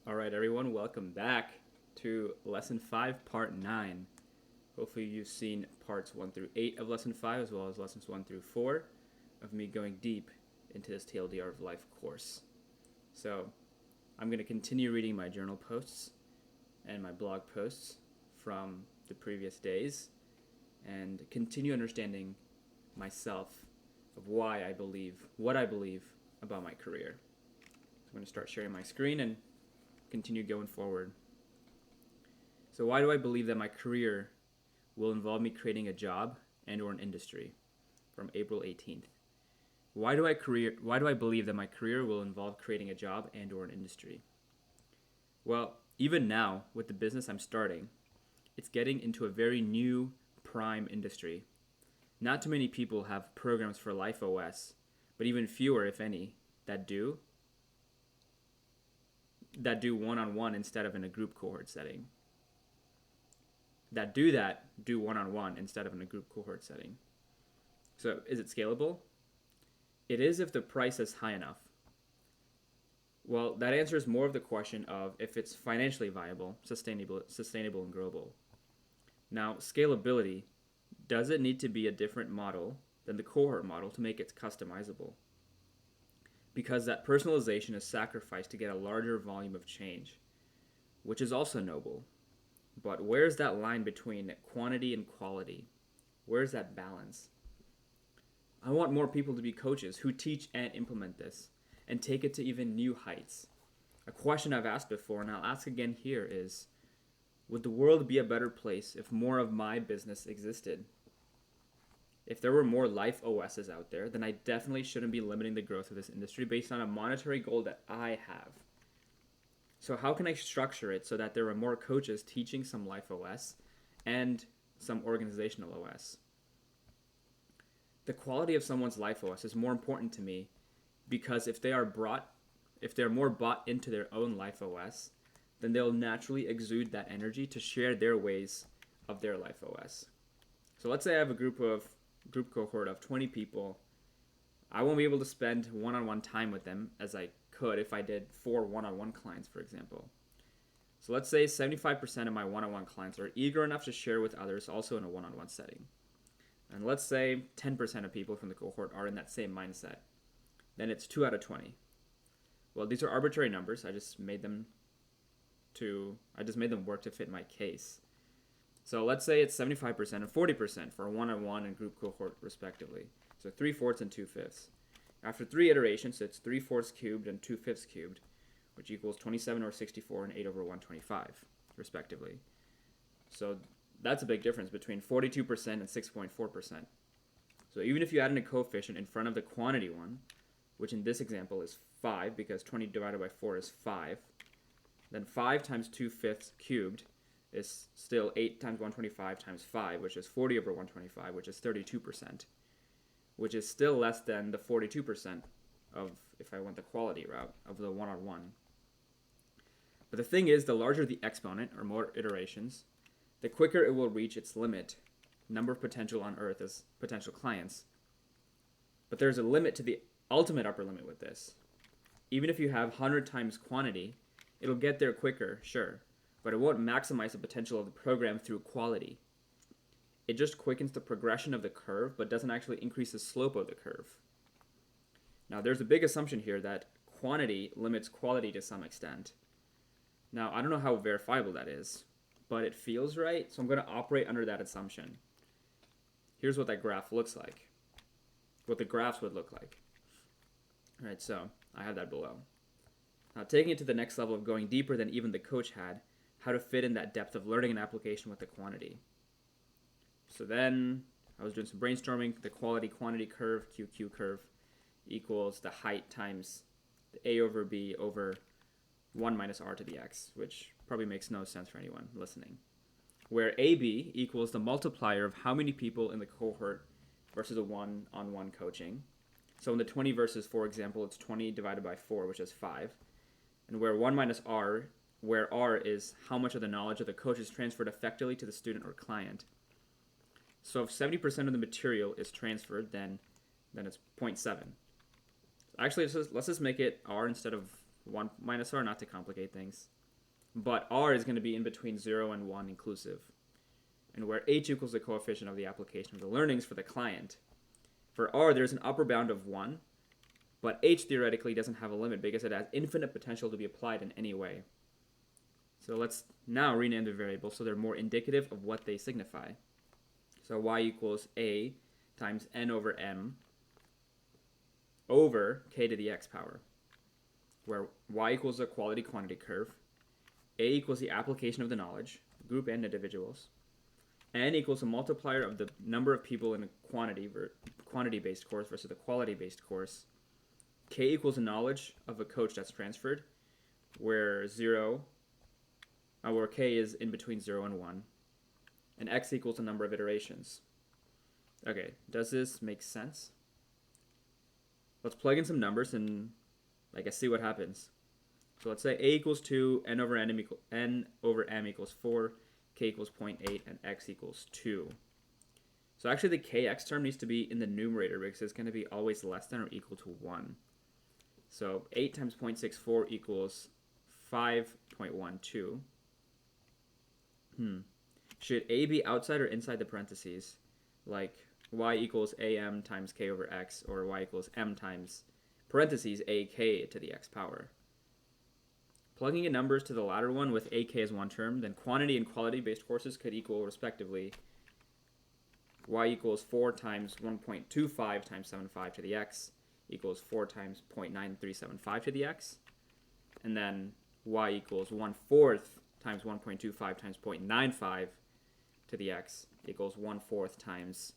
All right, everyone, welcome back to Lesson 5, Part 9. Hopefully you've seen Parts 1 through 8 of Lesson 5, as well as Lessons 1 through 4 of me going deep into this TLDR of Life course. So I'm going to continue reading my journal posts and my blog posts from the previous days and continue understanding myself of why I believe what I believe about my career. I'm going to start sharing my screen and continue going forward. So why do I believe that my career will involve me creating a job and or an industry? From April 18th. Why do I believe that my career will involve creating a job and or an industry? Well, even now with the business I'm starting, it's getting into a very new prime industry. Not too many people have programs for Life OS, but even fewer, if any, that do one-on-one instead of in a group cohort setting. Do one-on-one instead of in a group cohort setting. So is it scalable? It is if the price is high enough. Well, that answers more of the question of if it's financially viable, sustainable and growable. Now, scalability, does it need to be a different model than the cohort model to make it customizable? Because that personalization is sacrificed to get a larger volume of change, which is also noble. But where's that line between quantity and quality? Where's that balance? I want more people to be coaches who teach and implement this and take it to even new heights. A question I've asked before, and I'll ask again here, is, would the world be a better place if more of my business existed? If there were more Life OSs out there, then I definitely shouldn't be limiting the growth of this industry based on a monetary goal that I have. So how can I structure it so that there are more coaches teaching some Life OS and some organizational OS? The quality of someone's Life OS is more important to me because if they're more bought into their own Life OS, then they'll naturally exude that energy to share their ways of their Life OS. So let's say I have a group cohort of 20 people. I won't be able to spend one-on-one time with them as I could if I did 4 one-on-one clients, for example. So let's say 75% of my one-on-one clients are eager enough to share with others also in a one-on-one setting. And let's say 10% of people from the cohort are in that same mindset. Then it's 2 out of 20. Well, these are arbitrary numbers. I just made them work to fit my case. So let's say it's 75% and 40% for a one-on-one and group cohort respectively. So 3/4 and 2/5. After 3 iterations, it's 3/4 cubed and 2/5 cubed, which equals 27 over 64 and 8 over 125 respectively. So that's a big difference between 42% and 6.4%. So even if you add in a coefficient in front of the quantity one, which in this example is 5 because 20 divided by 4 is 5, then 5 times 2/5 cubed is still 8 times 125 times 5, which is 40 over 125, which is 32%, which is still less than the 42% of if I went the quality route of the one-on-one. But the thing is, the larger the exponent, or more iterations, the quicker it will reach its limit, number of potential on Earth as potential clients. But there's a limit to the ultimate upper limit with this. Even if you have 100 times quantity, it'll get there quicker, sure, but it won't maximize the potential of the program through quality. It just quickens the progression of the curve, but doesn't actually increase the slope of the curve. Now, there's a big assumption here that quantity limits quality to some extent. Now, I don't know how verifiable that is, but it feels right, so I'm going to operate under that assumption. Here's what that graph looks like, what the graphs would look like. All right, so I have that below. Now, taking it to the next level of going deeper than even the coach had, how to fit in that depth of learning and application with the quantity. So then I was doing some brainstorming. The quality-quantity curve, QQ curve, equals the height times the A over B over 1 minus R to the X, which probably makes no sense for anyone listening. Where AB equals the multiplier of how many people in the cohort versus a one-on-one coaching. So in the 20 versus 4 example, it's 20 divided by 4, which is 5. And where 1 minus R, where R is how much of the knowledge of the coach is transferred effectively to the student or client. So if 70% of the material is transferred, then it's 0.7. Actually, let's just make it R instead of 1 minus R, not to complicate things. but R is going to be in between 0 and 1 inclusive. And where H equals the coefficient of the application of the learnings for the client, for R, there's an upper bound of 1, but H theoretically doesn't have a limit because it has infinite potential to be applied in any way. So let's now rename the variables so they're more indicative of what they signify. So y equals a times n over m over k to the x power, where y equals the quality quantity curve, a equals the application of the knowledge, group and individuals, n equals a multiplier of the number of people in a quantity-based course versus the quality-based course, k equals the knowledge of a coach that's transferred, where k is in between 0 and 1, and x equals the number of iterations. Okay, does this make sense? Let's plug in some numbers and see what happens. So let's say a equals 2, n over m equals 4, k equals 0.8, and x equals 2. So actually the kx term needs to be in the numerator because it's going to be always less than or equal to 1. So 8 times 0.64 equals 5.12. Should a be outside or inside the parentheses? Like y equals am times k over x, or y equals m times parentheses ak to the x power. Plugging in numbers to the latter one with ak as one term, then quantity and quality-based courses could equal, respectively, y equals 4 times 1.25 times 75 to the x equals 4 times 0.9375 to the x, and then y equals 1/4 times 1.25 times 0.95 to the x equals 1/4 times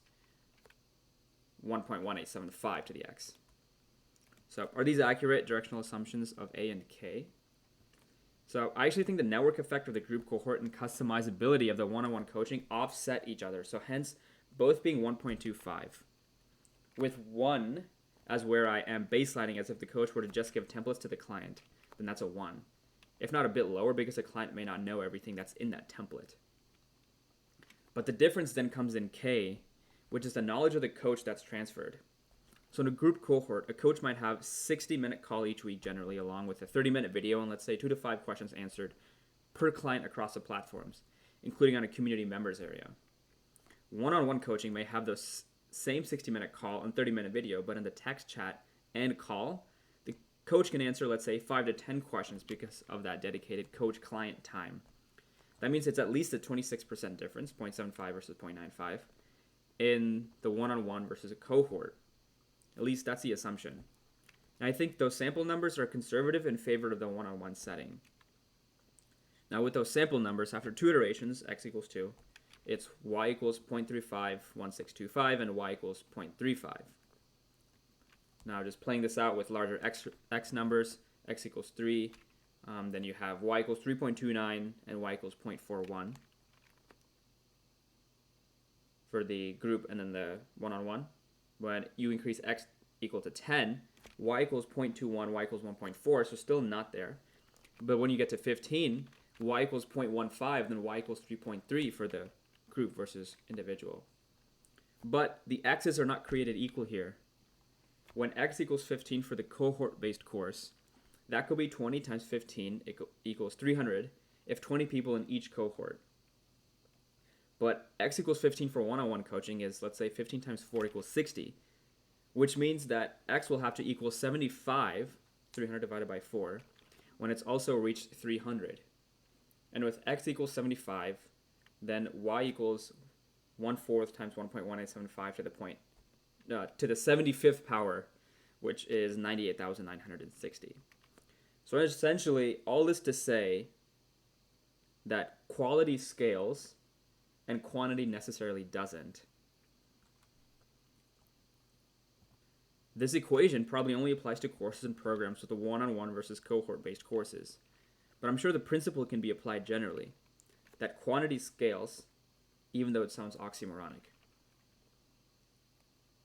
1.1875 to the x. So are these accurate directional assumptions of a and k? So I actually think the network effect of the group cohort and customizability of the one-on-one coaching offset each other, so hence both being 1.25. With 1 as where I am baselining as if the coach were to just give templates to the client, then that's a 1. If not a bit lower because the client may not know everything that's in that template. But the difference then comes in K, which is the knowledge of the coach that's transferred. So in a group cohort, a coach might have a 60-minute call each week generally, along with a 30-minute video and let's say 2 to 5 questions answered per client across the platforms, including on a community members area. One-on-one coaching may have the same 60-minute call and 30-minute video, but in the text chat and call, the coach can answer, let's say, 5 to 10 questions because of that dedicated coach-client time. That means it's at least a 26% difference, 0.75 versus 0.95, in the one-on-one versus a cohort. At least that's the assumption. And I think those sample numbers are conservative in favor of the one-on-one setting. Now with those sample numbers, after 2 iterations, x equals 2, it's y equals 0.351625 and y equals 0.35. Now just playing this out with larger x numbers, x equals 3, then you have y equals 3.29 and y equals 0.41 for the group and then the one-on-one. When you increase x equal to 10, y equals 0.21, y equals 1.4, so still not there. But when you get to 15, y equals 0.15, then y equals 3.3 for the group versus individual. But the x's are not created equal here. When x equals 15 for the cohort-based course, that could be 20 times 15 equals 300 if 20 people in each cohort. But x equals 15 for one-on-one coaching is, let's say, 15 times 4 equals 60, which means that x will have to equal 75, 300 divided by 4, when it's also reached 300. And with x equals 75, then y equals 1/4 times 1.1875 to the 75th power, which is 98,960. So essentially, all this to say that quality scales and quantity necessarily doesn't. This equation probably only applies to courses and programs with a one-on-one versus cohort-based courses, but I'm sure the principle can be applied generally, that quantity scales, even though it sounds oxymoronic.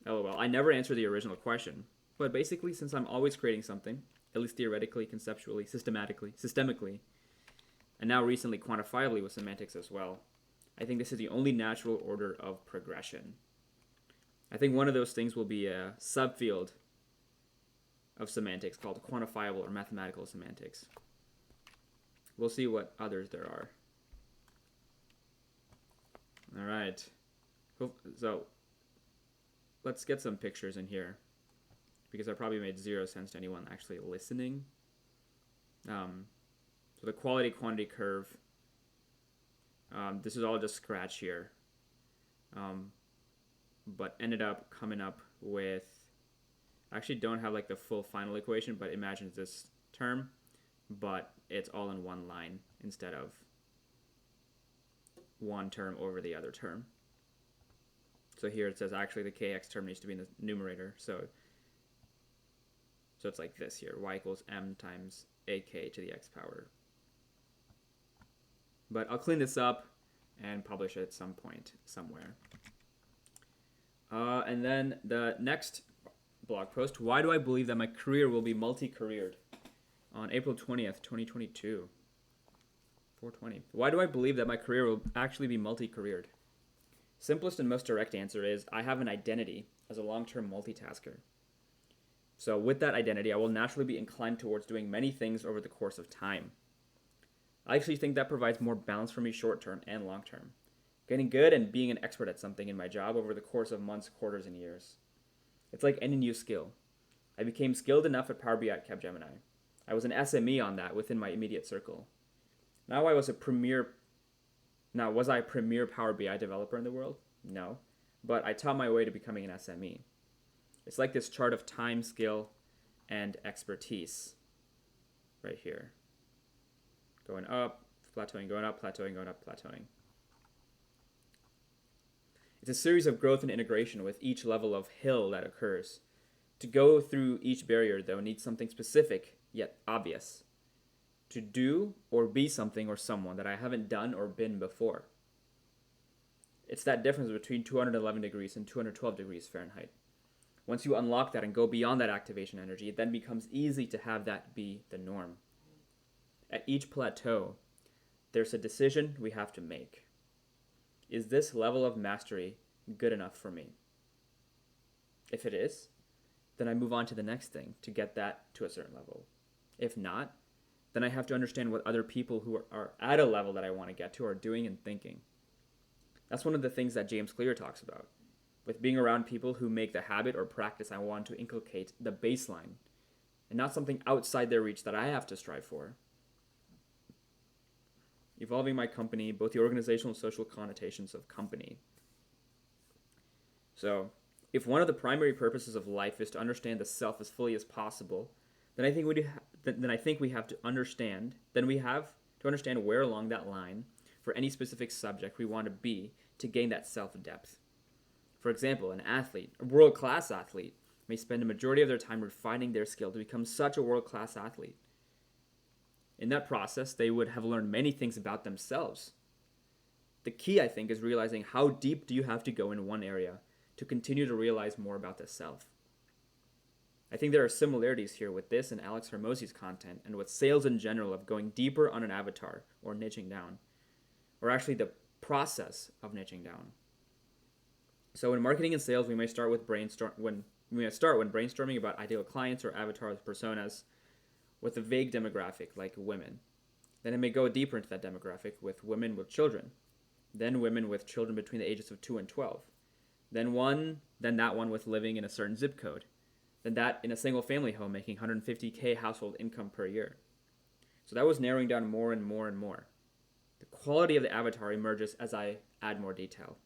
LOL, I never answered the original question, but basically since I'm always creating something, at least theoretically, conceptually, systemically, and now recently quantifiably with semantics as well, I think this is the only natural order of progression. I think one of those things will be a subfield of semantics called quantifiable or mathematical semantics. We'll see what others there are. All right. So let's get some pictures in here, because that probably made zero sense to anyone actually listening. So the quality quantity curve, this is all just scratch here, but ended up coming up with, I actually don't have like the full final equation, but imagine this term, but it's all in one line instead of one term over the other term. So here it says actually the kx term needs to be in the numerator. So it's like this here, y equals m times ak to the x power. But I'll clean this up and publish it at some point somewhere. And then the next blog post, why do I believe that my career will be multi-careered? On April 20th, 2022. 420. Why do I believe that my career will actually be multi-careered? Simplest and most direct answer is I have an identity as a long-term multitasker. So with that identity, I will naturally be inclined towards doing many things over the course of time. I actually think that provides more balance for me short-term and long-term. Getting good and being an expert at something in my job over the course of months, quarters, and years. It's like any new skill. I became skilled enough at Power BI at Capgemini. I was an SME on that within my immediate circle. Was I a premier Power BI developer in the world? No. But I taught my way to becoming an SME. It's like this chart of time, skill, and expertise right here. Going up, plateauing, going up, plateauing, going up, plateauing. It's a series of growth and integration with each level of hill that occurs. To go through each barrier, though, needs something specific, yet obvious. To do or be something or someone that I haven't done or been before. It's that difference between 211 degrees and 212 degrees Fahrenheit. Once you unlock that and go beyond that activation energy, it then becomes easy to have that be the norm. At each plateau, there's a decision we have to make. Is this level of mastery good enough for me? If it is, then I move on to the next thing to get that to a certain level. If not, then I have to understand what other people who are at a level that I want to get to are doing and thinking. That's one of the things that James Clear talks about, with being around people who make the habit or practice I want to inculcate the baseline, and not something outside their reach that I have to strive for. Evolving my company, both the organizational and social connotations of company. So, if one of the primary purposes of life is to understand the self as fully as possible, then I think we have to understand where along that line for any specific subject we want to be to gain that self-depth. For example, an athlete, a world-class athlete, may spend a majority of their time refining their skill to become such a world-class athlete. In that process, they would have learned many things about themselves. The key, I think, is realizing how deep do you have to go in one area to continue to realize more about the self. I think there are similarities here with this and Alex Hormozi's content and with sales in general of going deeper on an avatar or niching down, or actually the process of niching down. So in marketing and sales, we may start when brainstorming about ideal clients or avatars, personas, with a vague demographic like women. Then it may go deeper into that demographic with women with children, then women with children between the ages of 2 and 12, then that one with living in a certain zip code, then that in a single family home making $150K household income per year. So that was narrowing down more and more and more. The quality of the avatar emerges as I add more detail.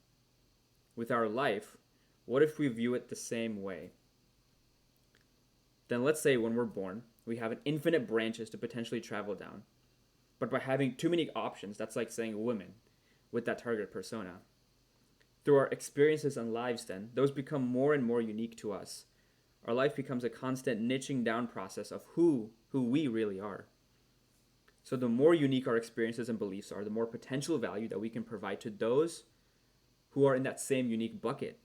With our life, what if we view it the same way? Then let's say when we're born, we have infinite branches to potentially travel down. But by having too many options, that's like saying women with that target persona. Through our experiences and lives then, those become more and more unique to us. Our life becomes a constant niching down process of who we really are. So the more unique our experiences and beliefs are, the more potential value that we can provide to those who are in that same unique bucket.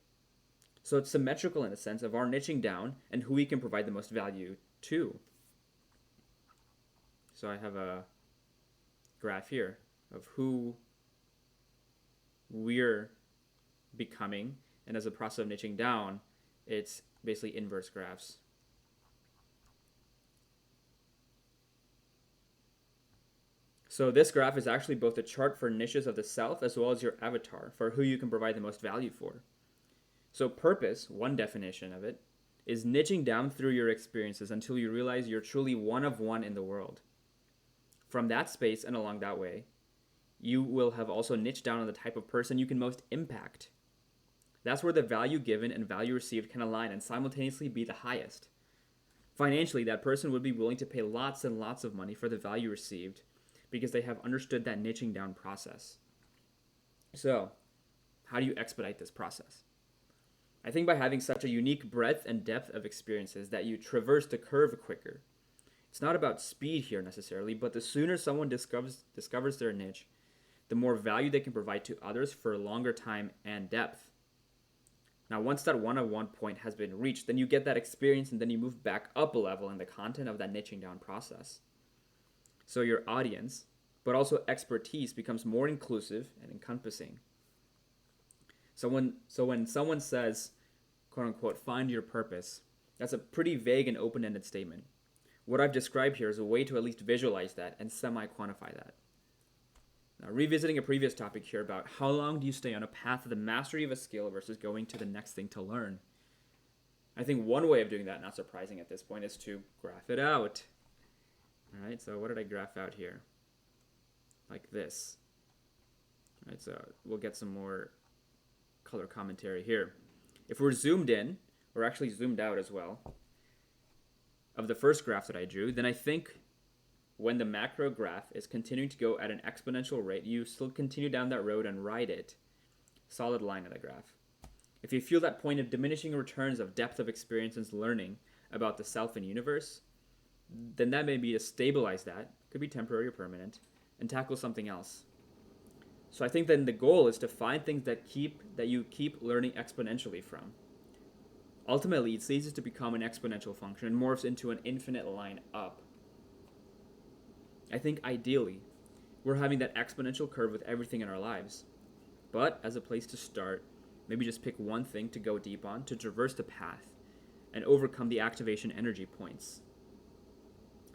So it's symmetrical in a sense of our niching down and who we can provide the most value to. So I have a graph here of who we're becoming, and as a process of niching down, it's basically inverse graphs. So this graph is actually both a chart for niches of the self as well as your avatar for who you can provide the most value for. So purpose, one definition of it, is niching down through your experiences until you realize you're truly one of one in the world. From that space and along that way, you will have also niched down on the type of person you can most impact. That's where the value given and value received can align and simultaneously be the highest. Financially, that person would be willing to pay lots and lots of money for the value received because they have understood that niching down process. So, how do you expedite this process? I think by having such a unique breadth and depth of experiences that you traverse the curve quicker. It's not about speed here necessarily, but the sooner someone discovers their niche, the more value they can provide to others for a longer time and depth. Now, once that one-on-one point has been reached, then you get that experience and then you move back up a level in the content of that niching down process. So your audience, but also expertise, becomes more inclusive and encompassing. So when someone says, quote unquote, find your purpose, that's a pretty vague and open-ended statement. What I've described here is a way to at least visualize that and semi-quantify that. Now, revisiting a previous topic here about how long do you stay on a path of the mastery of a skill versus going to the next thing to learn. I think one way of doing that, not surprising at this point, is to graph it out. All right, so what did I graph out here? Like this. All right, so we'll get some more color commentary here. If we're zoomed in, or actually zoomed out as well, of the first graph that I drew, then I think when the macro graph is continuing to go at an exponential rate, you still continue down that road and ride it. Solid line of the graph. If you feel that point of diminishing returns of depth of experience and learning about the self and universe, then that may be to stabilize that, could be temporary or permanent, and tackle something else. So I think then the goal is to find things that you keep learning exponentially from. Ultimately, it ceases to become an exponential function and morphs into an infinite line up. I think ideally, we're having that exponential curve with everything in our lives. But as a place to start, maybe just pick one thing to go deep on, to traverse the path, and overcome the activation energy points.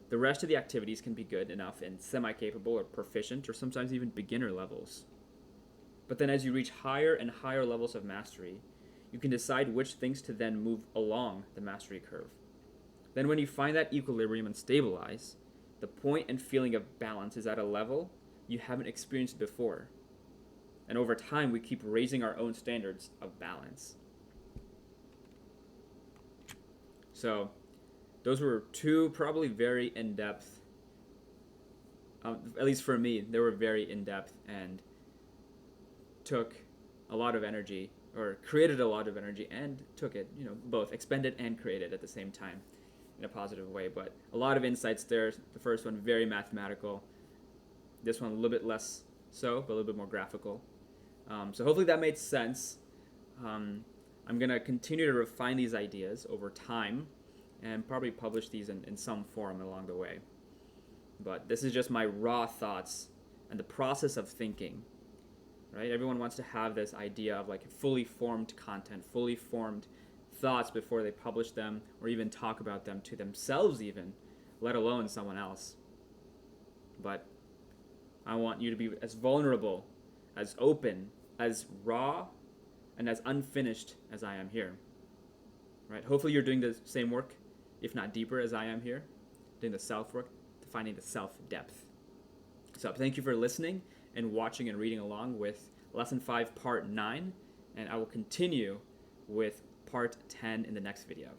The rest of the activities can be good enough in semi-capable or proficient or sometimes even beginner levels. But then as you reach higher and higher levels of mastery, you can decide which things to then move along the mastery curve. Then when you find that equilibrium and stabilize, the point and feeling of balance is at a level you haven't experienced before. And over time, we keep raising our own standards of balance. So, those were two probably very in-depth, at least for me, they were very in-depth and took a lot of energy, or created a lot of energy and took it, both expended and created at the same time in a positive way. But a lot of insights there. The first one, very mathematical. This one, a little bit less so, but a little bit more graphical. So hopefully that made sense. I'm going to continue to refine these ideas over time and probably publish these in some form along the way. But this is just my raw thoughts and the process of thinking, right? Everyone wants to have this idea of like fully formed content, fully formed thoughts before they publish them or even talk about them to themselves even, let alone someone else. But I want you to be as vulnerable, as open, as raw, and as unfinished as I am here. Right? Hopefully you're doing the same work, if not deeper, as I am here, doing the self-work, finding the self-depth. So thank you for listening and watching and reading along with Lesson 5, Part 9, and I will continue with Part 10 in the next video.